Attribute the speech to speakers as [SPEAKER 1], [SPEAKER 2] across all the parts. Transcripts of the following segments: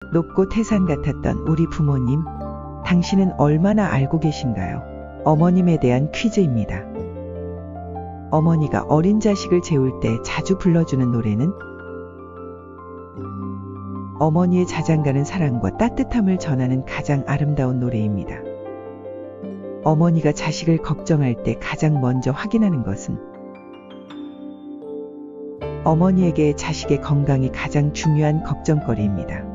[SPEAKER 1] 높고 태산 같았던 우리 부모님, 당신은 얼마나 알고 계신가요? 어머님에 대한 퀴즈입니다. 어머니가 어린 자식을 재울 때 자주 불러주는 노래는 어머니의 자장가는 사랑과 따뜻함을 전하는 가장 아름다운 노래입니다. 어머니가 자식을 걱정할 때 가장 먼저 확인하는 것은 어머니에게 자식의 건강이 가장 중요한 걱정거리입니다.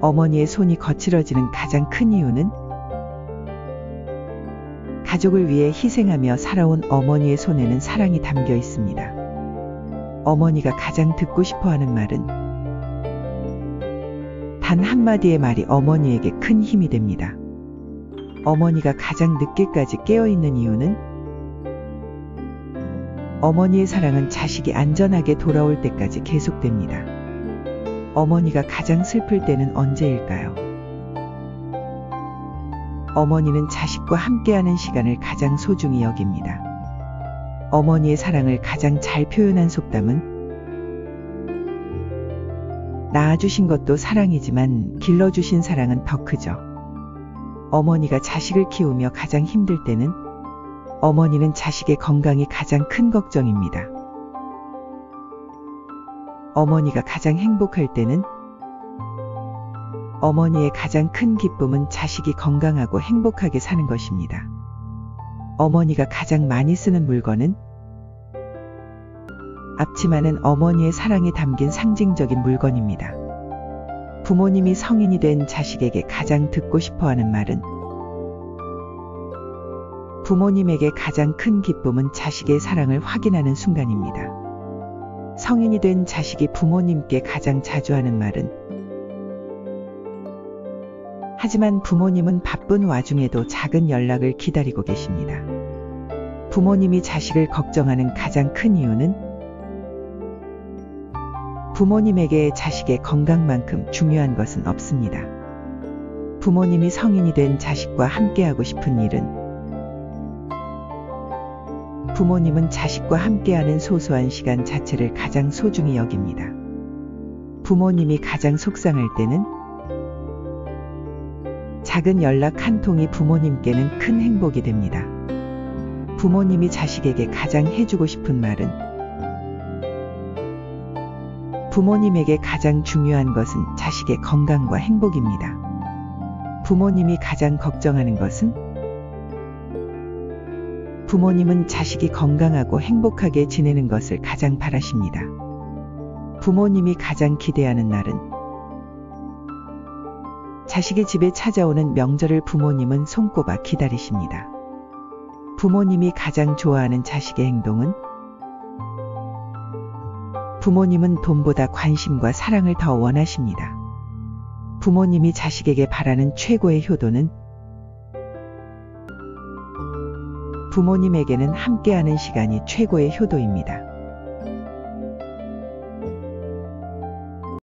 [SPEAKER 1] 어머니의 손이 거칠어지는 가장 큰 이유는 가족을 위해 희생하며 살아온 어머니의 손에는 사랑이 담겨 있습니다. 어머니가 가장 듣고 싶어 하는 말은 단 한마디의 말이 어머니에게 큰 힘이 됩니다. 어머니가 가장 늦게까지 깨어있는 이유는 어머니의 사랑은 자식이 안전하게 돌아올 때까지 계속됩니다. 어머니가 가장 슬플 때는 언제일까요? 어머니는 자식과 함께하는 시간을 가장 소중히 여깁니다. 어머니의 사랑을 가장 잘 표현한 속담은 낳아주신 것도 사랑이지만 길러주신 사랑은 더 크죠. 어머니가 자식을 키우며 가장 힘들 때는 어머니는 자식의 건강이 가장 큰 걱정입니다. 어머니가 가장 행복할 때는 어머니의 가장 큰 기쁨은 자식이 건강하고 행복하게 사는 것입니다. 어머니가 가장 많이 쓰는 물건은 앞치마는 어머니의 사랑이 담긴 상징적인 물건입니다. 부모님이 성인이 된 자식에게 가장 듣고 싶어하는 말은 부모님에게 가장 큰 기쁨은 자식의 사랑을 확인하는 순간입니다. 성인이 된 자식이 부모님께 가장 자주 하는 말은 하지만 부모님은 바쁜 와중에도 작은 연락을 기다리고 계십니다. 부모님이 자식을 걱정하는 가장 큰 이유는 부모님에게 자식의 건강만큼 중요한 것은 없습니다. 부모님이 성인이 된 자식과 함께하고 싶은 일은 부모님은 자식과 함께하는 소소한 시간 자체를 가장 소중히 여깁니다. 부모님이 가장 속상할 때는 작은 연락 한 통이 부모님께는 큰 행복이 됩니다. 부모님이 자식에게 가장 해주고 싶은 말은 부모님에게 가장 중요한 것은 자식의 건강과 행복입니다. 부모님이 가장 걱정하는 것은 부모님은 자식이 건강하고 행복하게 지내는 것을 가장 바라십니다. 부모님이 가장 기대하는 날은 자식이 집에 찾아오는 명절을 부모님은 손꼽아 기다리십니다. 부모님이 가장 좋아하는 자식의 행동은 부모님은 돈보다 관심과 사랑을 더 원하십니다. 부모님이 자식에게 바라는 최고의 효도는 부모님에게는 함께하는 시간이 최고의 효도입니다.